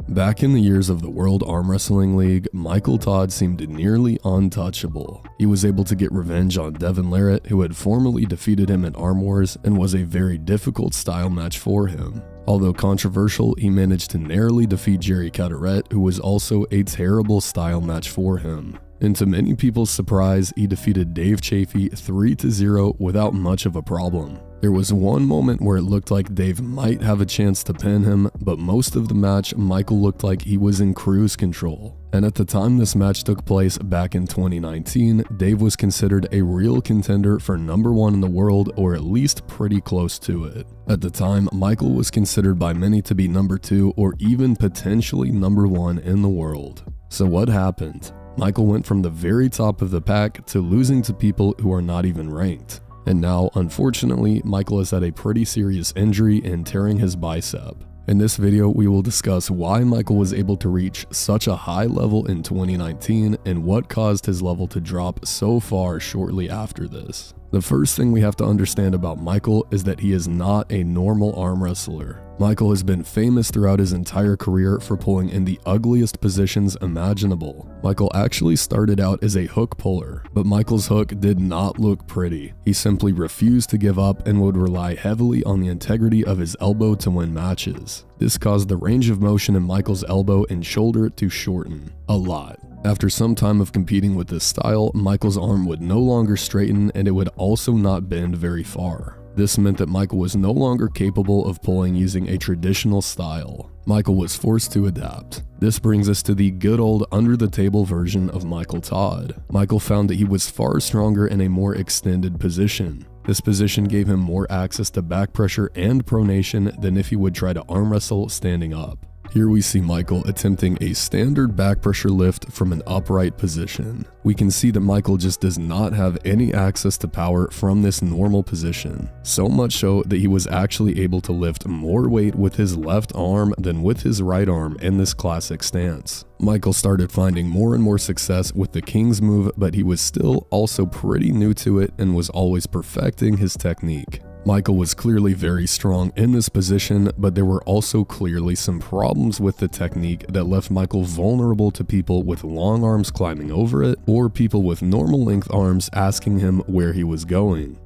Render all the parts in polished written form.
Back in the years of the World Arm Wrestling League, Michael Todd seemed nearly untouchable. He was able to get revenge on Devon Larratt, who had formerly defeated him in Arm Wars and was a very difficult style match for him. Although controversial, he managed to narrowly defeat Jerry Carteret, who was also a terrible style match for him. And to many people's surprise, he defeated Dave Chafee 3-0 without much of a problem. There was one moment where it looked like Dave might have a chance to pin him, but most of the match, Michael looked like he was in cruise control. And at the time this match took place back in 2019, Dave was considered a real contender for #1 in the world, or at least pretty close to it. At the time, Michael was considered by many to be #2 or even potentially #1 in the world. So what happened? Michael went from the very top of the pack to losing to people who are not even ranked. And now, unfortunately, Michael has had a pretty serious injury in tearing his bicep. In this video, we will discuss why Michael was able to reach such a high level in 2019 and what caused his level to drop so far shortly after this. The first thing we have to understand about Michael is that he is not a normal arm wrestler. Michael has been famous throughout his entire career for pulling in the ugliest positions imaginable. Michael actually started out as a hook puller, but Michael's hook did not look pretty. He simply refused to give up and would rely heavily on the integrity of his elbow to win matches. This caused the range of motion in Michael's elbow and shoulder to shorten a lot. After some time of competing with this style, Michael's arm would no longer straighten and it would also not bend very far. This meant that Michael was no longer capable of pulling using a traditional style. Michael was forced to adapt. This brings us to the good old under-the-table version of Michael Todd. Michael found that he was far stronger in a more extended position. This position gave him more access to back pressure and pronation than if he would try to arm wrestle standing up. Here we see Michael attempting a standard back pressure lift from an upright position. We can see that Michael just does not have any access to power from this normal position. So much so that he was actually able to lift more weight with his left arm than with his right arm in this classic stance. Michael started finding more and more success with the King's move, but he was still also pretty new to it and was always perfecting his technique. Michael was clearly very strong in this position, but there were also clearly some problems with the technique that left Michael vulnerable to people with long arms climbing over it, or people with normal length arms asking him where he was going.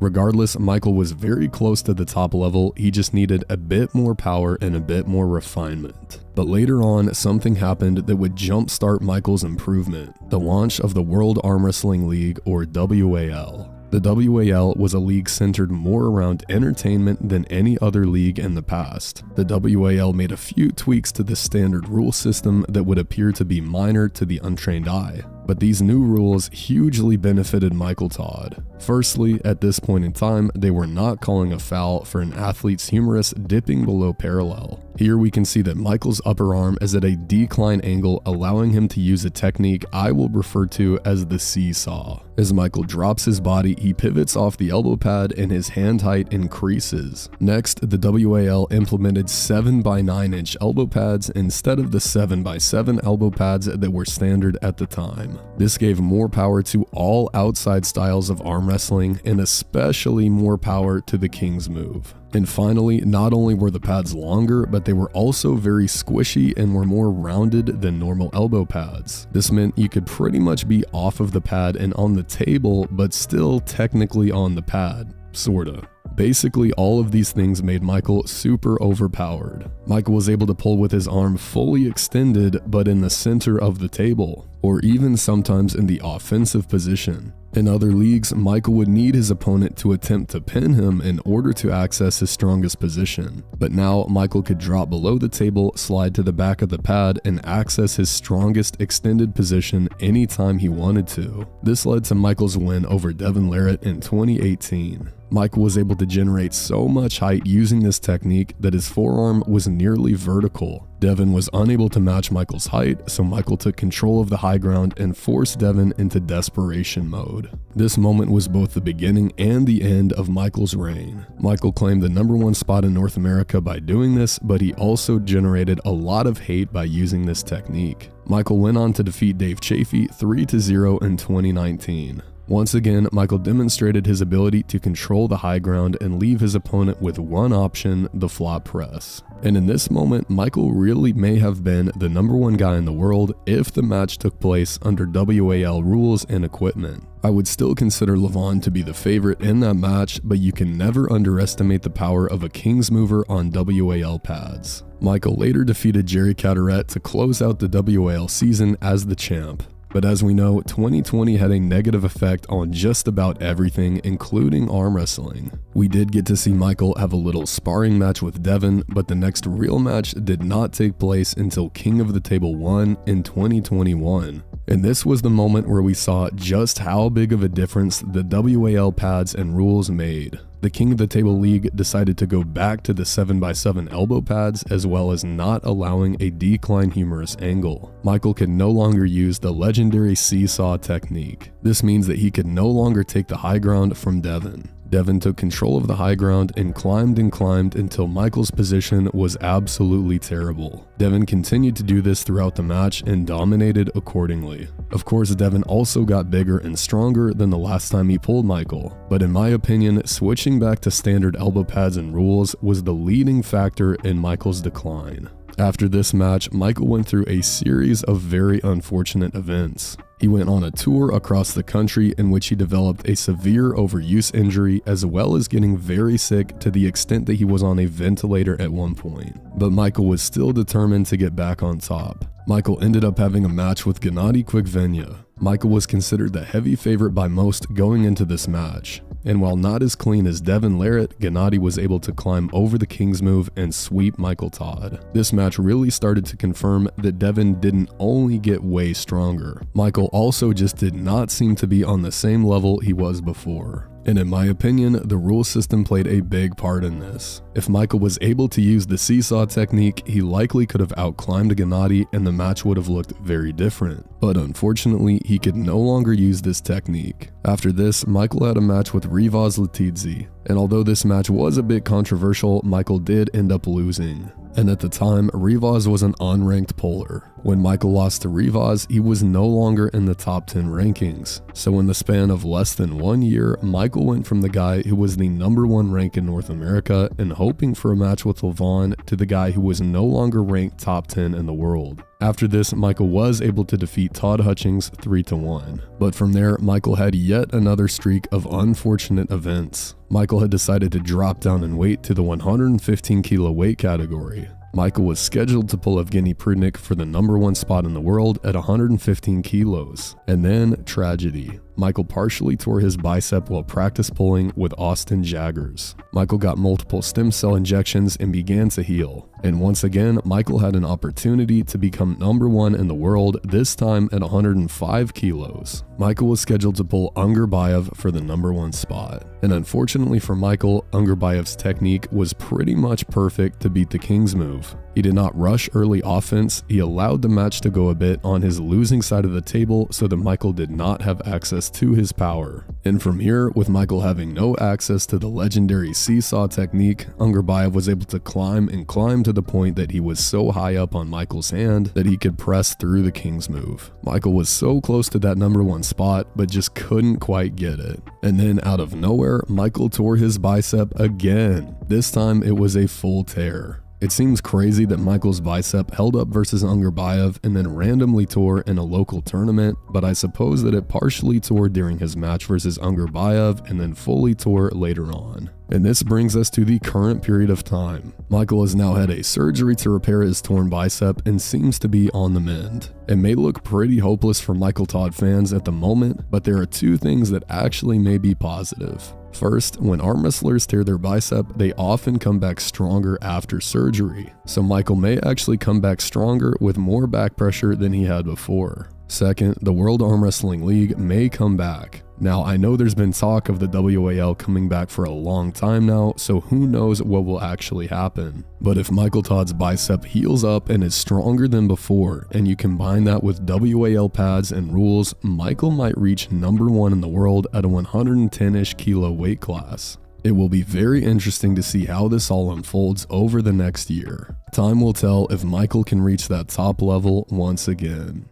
Regardless, Michael was very close to the top level, he just needed a bit more power and a bit more refinement. But later on, something happened that would jumpstart Michael's improvement: the launch of the World Arm Wrestling League, or WAL. The WAL was a league centered more around entertainment than any other league in the past. The WAL made a few tweaks to the standard rule system that would appear to be minor to the untrained eye, but these new rules hugely benefited Michael Todd. Firstly, at this point in time, they were not calling a foul for an athlete's humerus dipping below parallel. Here we can see that Michael's upper arm is at a decline angle, allowing him to use a technique I will refer to as the seesaw. As Michael drops his body, he pivots off the elbow pad and his hand height increases. Next, the WAL implemented 7x9-inch elbow pads instead of the 7x7 elbow pads that were standard at the time. This gave more power to all outside styles of arm wrestling, and especially more power to the King's move. And finally, not only were the pads longer, but they were also very squishy and were more rounded than normal elbow pads. This meant you could pretty much be off of the pad and on the table, but still technically on the pad, sorta. Basically, all of these things made Michael super overpowered. Michael was able to pull with his arm fully extended, but in the center of the table, or even sometimes in the offensive position. In other leagues, Michael would need his opponent to attempt to pin him in order to access his strongest position. But now, Michael could drop below the table, slide to the back of the pad, and access his strongest extended position anytime he wanted to. This led to Michael's win over Devon Larratt in 2018. Michael was able to generate so much height using this technique that his forearm was nearly vertical. Devon was unable to match Michael's height, so Michael took control of the high ground and forced Devon into desperation mode. This moment was both the beginning and the end of Michael's reign. Michael claimed the #1 spot in North America by doing this, but he also generated a lot of hate by using this technique. Michael went on to defeat Dave Chafee 3-0 in 2019. Once again, Michael demonstrated his ability to control the high ground and leave his opponent with one option, the flop press. And in this moment, Michael really may have been the #1 guy in the world if the match took place under WAL rules and equipment. I would still consider Levon to be the favorite in that match, but you can never underestimate the power of a King's Mover on WAL pads. Michael later defeated Jerry Cadorette to close out the WAL season as the champ. But as we know, 2020 had a negative effect on just about everything, including arm wrestling. We did get to see Michael have a little sparring match with Devon, but the next real match did not take place until King of the Table 1 in 2021. And this was the moment where we saw just how big of a difference the WAL pads and rules made. The King of the Table League decided to go back to the 7x7 elbow pads, as well as not allowing a decline humerus angle. Michael could no longer use the legendary seesaw technique. This means that he could no longer take the high ground from Devon. Devon took control of the high ground and climbed until Michael's position was absolutely terrible. Devon continued to do this throughout the match and dominated accordingly. Of course, Devon also got bigger and stronger than the last time he pulled Michael, but in my opinion, switching back to standard elbow pads and rules was the leading factor in Michael's decline. After this match, Michael went through a series of very unfortunate events. He went on a tour across the country in which he developed a severe overuse injury, as well as getting very sick to the extent that he was on a ventilator at one point. But Michael was still determined to get back on top. Michael ended up having a match with Gennady Quigvenia. Michael was considered the heavy favorite by most going into this match. And while not as clean as Devon Larratt, Gennady was able to climb over the King's move and sweep Michael Todd. This match really started to confirm that Devon didn't only get way stronger. Michael also just did not seem to be on the same level he was before. And in my opinion, the rule system played a big part in this. If Michael was able to use the seesaw technique, he likely could have outclimbed Gennady and the match would have looked very different. But unfortunately, he could no longer use this technique. After this, Michael had a match with Rivaz Letidze. And although this match was a bit controversial, Michael did end up losing. And at the time, Rivaz was an unranked puller. When Michael lost to Rivaz, he was no longer in the top 10 rankings. So in the span of less than 1 year, Michael went from the guy who was the #1 rank in North America and hoping for a match with Levon to the guy who was no longer ranked top 10 in the world. After this, Michael was able to defeat Todd Hutchings 3-1. But from there, Michael had yet another streak of unfortunate events. Michael had decided to drop down in weight to the 115 kilo weight category. Michael was scheduled to pull Evgeny Prudnik for the #1 spot in the world at 115 kilos. And then, tragedy. Michael partially tore his bicep while practice pulling with Austin Jaggers. Michael got multiple stem cell injections and began to heal. And once again, Michael had an opportunity to become #1 in the world, this time at 105 kilos. Michael was scheduled to pull Ungerbayev for the #1 spot. And unfortunately for Michael, Ungerbayev's technique was pretty much perfect to beat the King's move. He did not rush early offense, he allowed the match to go a bit on his losing side of the table so that Michael did not have access to his power. And from here, with Michael having no access to the legendary seesaw technique, Ungerbayev was able to climb to the point that he was so high up on Michael's hand that he could press through the King's move. Michael was so close to that #1 spot, but just couldn't quite get it. And then out of nowhere, Michael tore his bicep again. This time it was a full tear. It seems crazy that Michael's bicep held up versus Ungerbayev and then randomly tore in a local tournament, but I suppose that it partially tore during his match versus Ungerbayev and then fully tore later on. And this brings us to the current period of time. Michael has now had a surgery to repair his torn bicep and seems to be on the mend. It may look pretty hopeless for Michael Todd fans at the moment, but there are two things that actually may be positive. First, when arm wrestlers tear their bicep, they often come back stronger after surgery. So Michael may actually come back stronger with more back pressure than he had before. Second, the World Arm Wrestling League may come back. Now, I know there's been talk of the WAL coming back for a long time now, so who knows what will actually happen. But if Michael Todd's bicep heals up and is stronger than before, and you combine that with WAL pads and rules, Michael might reach #1 in the world at a 110-ish kilo weight class. It will be very interesting to see how this all unfolds over the next year. Time will tell if Michael can reach that top level once again.